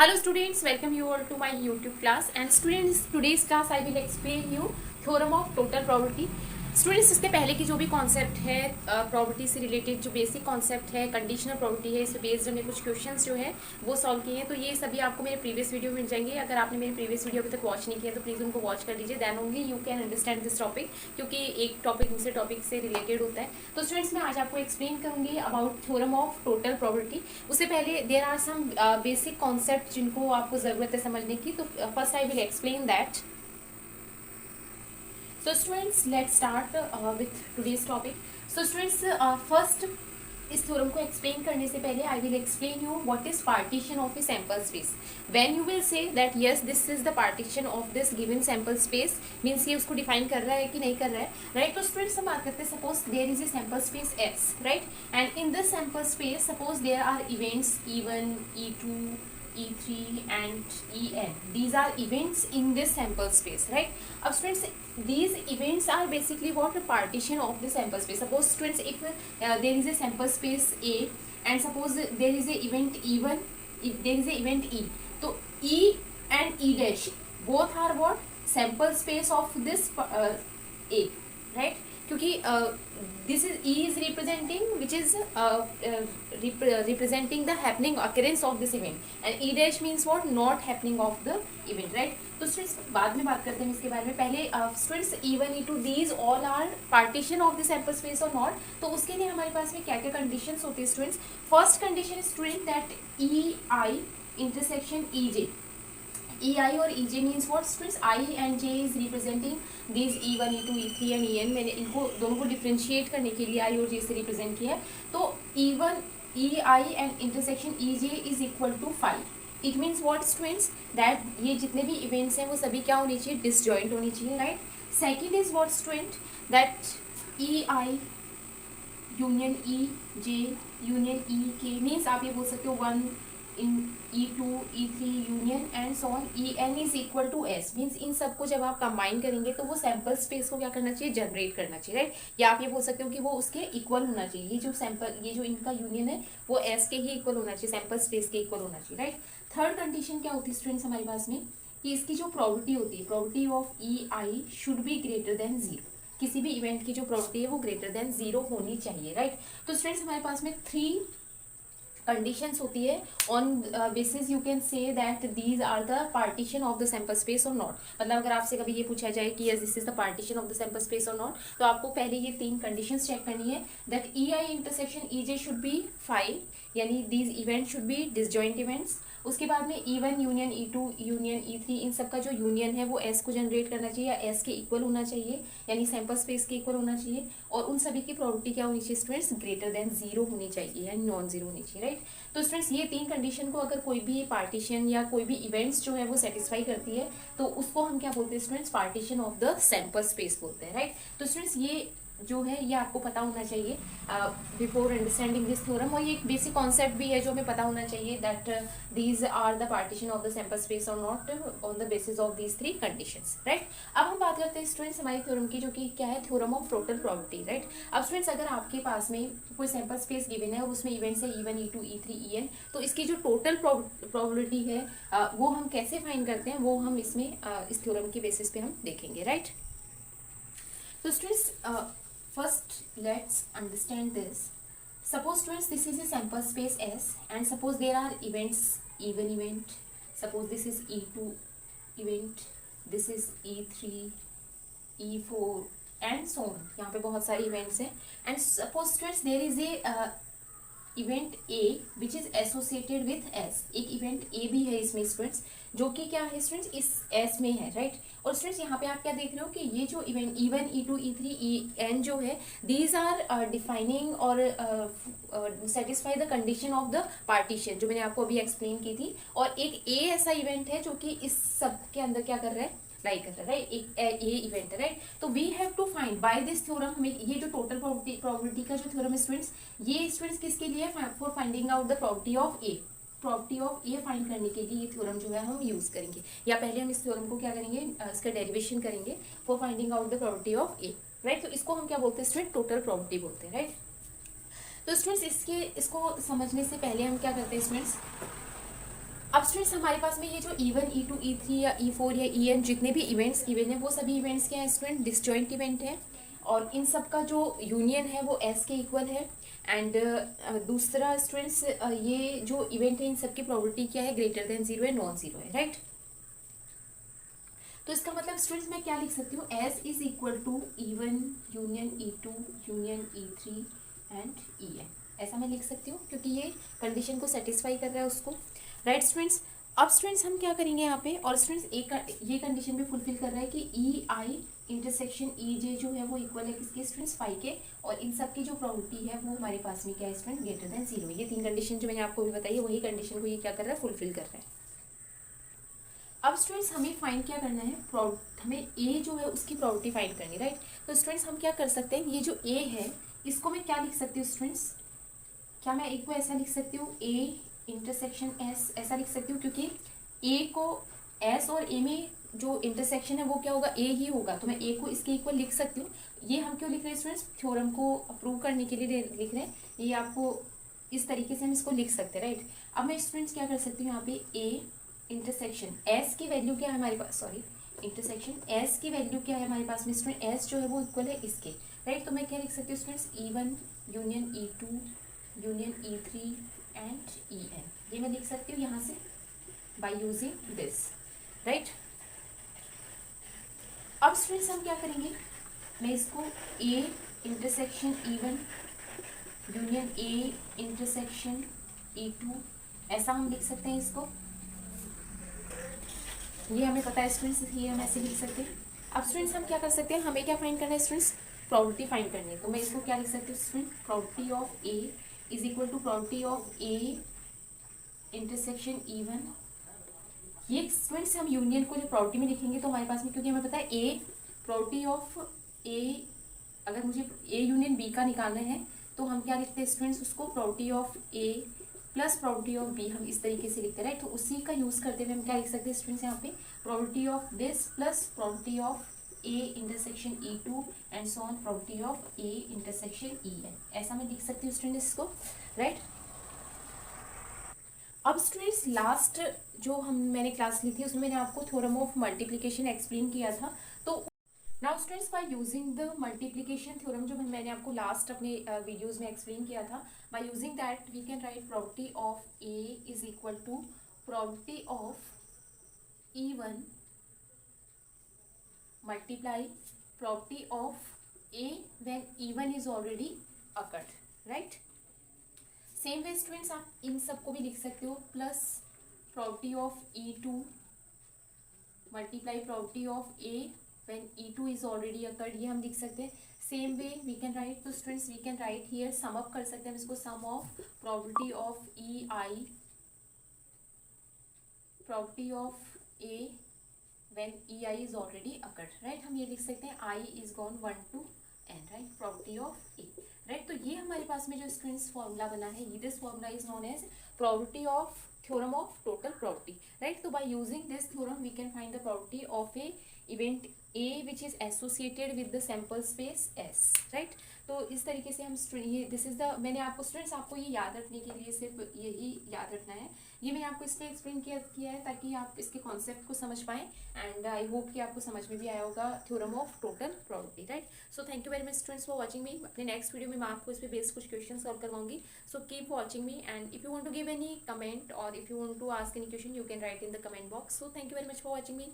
Hello students, welcome you all to my YouTube class. And students, today's class I will explain you theorem of total probability. Students, इससे पहले की जो भी concept है property से related, जो basic concept है, कंडीशनल प्रॉपर्टी है, इस पे बेस्ड हमने कुछ क्वेश्चंस जो है वो सॉल्व किए हैं. तो ये सभी आपको मेरे प्रीवियस वीडियो मिल जाएंगे. अगर आपने मेरे प्रीवियस वीडियो अभी तक वॉच नहीं किया तो प्लीज़ उनको वॉच कर लीजिए. Then only you can understand this topic, क्योंकि एक टॉपिक दूसरे टॉपिक से रिलेटेड होता है. तो स्टूडेंट्स, मैं आज आपको एक्सप्लेन करूंगी about theorem of total property. उससे पहले there are some basic concept जिनको आपको ज़रूरत है समझने की. तो first I will explain that. So students, let's start with today's topic. So students, first इस थ्योरम को एक्सप्लेन करने से पहले आई will explain you what is partition of A sample space. When you will say that yes this is the partition of this given sample space, means ये उसको define कर रहा है कि नहीं कर रहा है, राइट. तो स्टूडेंट्स, हम बात करते हैं suppose there is a sample space S, right. And in this sample space suppose there are events E1, E2, E3 and En. These are events in this sample space, right? Now students, these events are basically what a partition of the sample space. Suppose students, if there is a sample space A and suppose there is a event E1, if there is a event E, so E and E dash both are what sample space of this A, right? क्योंकि this is E is representing which is representing the happening occurrence of this event and E dash means what not happening of the event, right. तो students, बाद में बात करते हैं इसके बारे में. पहले students E1, E2 these all are partition of the sample space or not. तो उसके लिए हमारे पास में क्या क्या कंडीशंस होती है students. First condition student that EI intersection EJ. EI और EJ means what students? I and J is representing these E1, E2, E3 and En. मैंने इनको दोनों को डिफ्रेंशिएट करने के लिए I और J से रिप्रेजेंट किया है. तो E1, EI and intersection EJ is equal to 5. It means what students? That ये जितने भी events हैं वो सभी क्या होनी चाहिए? Disjoint होनी चाहिए, right? Second is what student? That EI union EJ union EK means आप ये बोल सकते हो 1 in E2, E3 union and so on. En is equal to S means इन सबको जब आप कंबाइन करेंगे तो वो सैंपल स्पेस को क्या करना चाहिए? जनरेट करना चाहिए, राइट. या आप ये बोल सकते हो कि वो उसके इक्वल होना चाहिए. ये जो सैंपल, ये जो इनका यूनियन है वो S के ही इक्वल होना चाहिए, सैंपल स्पेस के इक्वल होना चाहिए, राइट. थर्ड कंडीशन क्या होती है स्टूडेंट्स हमारे पास में, कि इसकी जो प्रॉपर्टी होती है, property of EI should be greater than 0. किसी भी इवेंट की जो प्रॉपर्टी है वो ग्रेटर देन 0 होनी चाहिए, राइट. तो स्टूडेंट्स, हमारे पास में 3 कंडीशंस होती है. On basis you can say that these are the partition of the sample space और नॉट. मतलब अगर आपसे कभी ये पूछा जाए कि yes this is the partition of the sample space और नॉट, तो आपको पहले ये 3 कंडीशंस चेक करनी है. That EI intersection EJ should be 5, यानी these event should be disjoint events. उसके बाद में E1 union E2 union E3 इन सब का जो यूनियन है वो S को जनरेट करना चाहिए या S के इक्वल होना चाहिए, यानी सैंपल स्पेस के इक्वल होना चाहिए. और उन सभी की प्रॉपर्टी क्या होनी चाहिए स्टूडेंट्स? ग्रेटर देन 0 होनी चाहिए, यानी नॉन जीरो होनी चाहिए, राइट. तो स्टूडेंट्स, ये 3 कंडीशन को अगर कोई भी पार्टीशन या कोई भी इवेंट्स जो है वो सेटिस्फाई करती है तो उसको हम क्या बोलते हैं students? Partition of the sample space बोलते हैं, राइट. तो स्टूडेंट्स, ये जो है ये आपको पता होना चाहिए बिफोर अंडरस्टैंडिंग दिस थ्योरम. और ये एक बेसिक कॉन्सेप्ट भी है जो हमें पता होना चाहिए that these are the partition of the sample space और not on the basis of these 3 conditions, right. अब हम बात करते हैं स्टूडेंट्स हमारी थ्योरम की, जो कि क्या है? Theorem of total property, right. अब स्टूडेंट्स, अगर आपके पास में कोई सैंपल स्पेस गिवन है और उसमें इवेंट्स है E1, E2, E3, En, तो इसकी जो टोटल प्रॉबिलिटी है वो हम कैसे फाइंड करते हैं वो हम इसमें इस थ्योरम के बेसिस पे हम देखेंगे, राइट. तो students, first let's understand this. Suppose students this is a sample space S and suppose there are events, E1 event, suppose this is E2 event, this is E3, E4 and so on. यहाँ पे बहुत सारे events हैं. And suppose students there is a event A which is associated with S. एक event A भी है इसमें students, जो कि क्या है स्टूडेंट्स? इस S में है, राइट. और स्टूडेंट्स, यहाँ पे आप क्या देख रहे हो कि ये जो event E1, E2, E3, En जो है दीज आर डिफाइनिंग और satisfy the condition of the partition, जो मैंने आपको अभी एक्सप्लेन की थी. और एक A ऐसा इवेंट है जो कि इस सब के अंदर क्या कर रहा है? लाई कर रहा है, राइट. एक ये इवेंट है, राइट. तो we have to find by this theorem. हमें ये जो टोटल प्रोबेबिलिटी का जो थ्योरम है स्टूडेंट्स, ये स्टूडेंट्स किसके लिए? For finding out the property of A. Property of A find करने के लिए ये थ्योरम जो है हम यूज करेंगे, या पहले हम इस थ्योरम को क्या करेंगे? इसका डेरिवेशन करेंगे for finding out the property of A, right. तो इसको हम क्या बोलते हैं स्टूडेंट? टोटल प्रॉपर्टी बोलते हैं, राइट. तो स्टूडेंट्स, इसको समझने से पहले हम क्या करते हैं स्टूडेंट्स? अब स्टूडेंट्स हमारे पास में ये जो E1 E2 E3 या E4 या En जितने भी इवेंट्स गिवन है वो सभी इवेंट्स क्या है स्टूडेंट, डिसजॉइंट इवेंट है, और इन सब का जो यूनियन है वो S के इक्वल है। एंड दूसरा स्टूडेंट्स ये जो इवेंट है इन सब की प्रोबेबिलिटी क्या है, ग्रेटर देन 0 है, नॉन जीरो है, राइट। तो इसका मतलब स्टूडेंट्स मैं क्या लिख सकती हूँ, S is equal to E1 union E2 union E3 and En, ऐसा मैं लिख सकती हूँ क्योंकि ये कंडीशन को सेटिस्फाई कर रहा है उसको, राइट स्टूडेंट्स। अब स्टूडेंट्स हम क्या करेंगे यहाँ पे, और स्टूडेंट्स एक ये कंडीशन भी फुलफिल कर रहा है कि EI इंटरसेक्शन EJ जो है वो इक्वल है किसके स्टूडेंट्स, फाई के, और इन सब की जो प्रोबेबिलिटी है वो हमारे पास में क्या है स्टूडेंट, ग्रेटर देन 0। ये तीन कंडीशन जो मैंने आपको भी बताई है वही कंडीशन को ये क्या कर रहा है, फुलफिल कर रहा है। अब स्टूडेंट्स हमें फाइंड क्या करना है, हमें ए जो है उसकी प्रोबेबिलिटी फाइंड करनी है, राइट। तो स्टूडेंट्स हम क्या कर सकते हैं, ये जो ए है इसको मैं क्या लिख सकती हूँ स्टूडेंट्स, क्या मैं एक को ऐसा लिख सकती हूँ ए इंटरसेक्शन एस, ऐसा लिख सकती हूँ क्योंकि ए को एस और ए में जो इंटरसेक्शन है वो क्या होगा, ए ही होगा, तो मैं ए को इसके इक्वल लिख सकती हूँ। ये हम क्यों लिख रहे हैं स्टूडेंट्स, थ्योरम को अप्रूव करने के लिए लिख रहे हैं, ये आपको इस तरीके से हम इसको लिख सकते हैं, राइट। अब मैं स्टूडेंट्स क्या कर सकती हूँ यहाँ पे, ए इंटरसेक्शन एस की वैल्यू क्या है हमारे पास, सॉरी इंटरसेक्शन एस की वैल्यू क्या है हमारे पास में स्टूडेंट, एस जो है वो इक्वल है इसके, राइट। तो मैं क्या लिख सकती हूँ students, E1 union E2 union E3 and En, ये मैं लिख सकती हूँ यहाँ से बाय यूजिंग दिस, राइट। अब स्टूडेंट्स हम क्या करेंगे, मैं इसको ए intersection E1 union A intersection E2 ऐसा हम लिख सकते हैं इसको, ये हमें पता है स्टूडेंट्स, ये हम ऐसे लिख सकते हैं। अब स्टूडेंट्स हम क्या कर सकते हैं, हमें क्या फाइंड करना है स्टूडेंट्स, प्रोबेबिलिटी फाइंड करनी है। तो मैं इसको क्या लिख सकती हूँ student, probability of A is equal to probability of A intersection E1। ये स्टूडेंट्स हम यूनियन को जो प्रोबेबिलिटी में लिखेंगे तो हमारे पास में, क्योंकि हमें पता है ए प्रोबेबिलिटी ऑफ ए, अगर मुझे ए यूनियन बी का निकालना है तो हम क्या लिखते हैं स्टूडेंट्स, उसको probability of A plus probability of B, हम इस तरीके से लिखते हैं, राइट। तो उसी का यूज़ करते हुए हम क्या लिख सकते हैं स्टूडेंट्स, यहाँ पे probability of this plus probability of A intersection E2 and so on probability of A intersection En, ऐसा मैं लिख सकती हूँ स्टूडेंट्स इसको, राइट। अब स्टूडेंट्स लास्ट जो मैंने क्लास ली थी उसमें मैंने आपको थ्योरम ऑफ मल्टीप्लिकेशन एक्सप्लेन किया था। तो now students by using the multiplication theorem जो मैंने आपको लास्ट अपने वीडियोस में एक्सप्लेन किया था, by using that we can write probability of A is equal to probability of E1 multiply probability of A when E1 इज already occurred, right. Same way students आप इन सबको भी लिख सकते हो, plus probability of E2 multiply probability of A when E2 is already occurred, ये हम लिख सकते हैं। Same way we can write, तो students we can write here sum up कर सकते हैं हम इसको, sum of probability of EI probability of A when EI is already occurred, right. हम ये लिख सकते हैं I is gone 1 to n, right, probability of A, right. तो ये हमारे पास में जो स्टूडेंट्स फॉर्मूला बना है, this formula is known as probability of theorem of total probability, right. तो by using this theorem we can find the probability of a event A which is associated with the sample space S, right। तो इस तरीके से हम ये this is the, मैंने आपको students आपको ये याद रखने के लिए सिर्फ यही याद रखना है, ये मैंने आपको इसलिए एक्सप्लेन किया है ताकि आप इसके कॉन्सेप्ट को समझ पाएं, एंड आई होप कि आपको समझ में भी आया होगा theorem of total probability, right. So thank you very much students for watching मी। अपने नेक्स्ट वीडियो में मैं आपको इस पर बेस्ड कुछ क्वेश्चन सॉल्व करवाऊंगी। So keep watching me, and if you want to give any comment or if you want to ask any question you can write in the comment box. So thank you very much for watching me.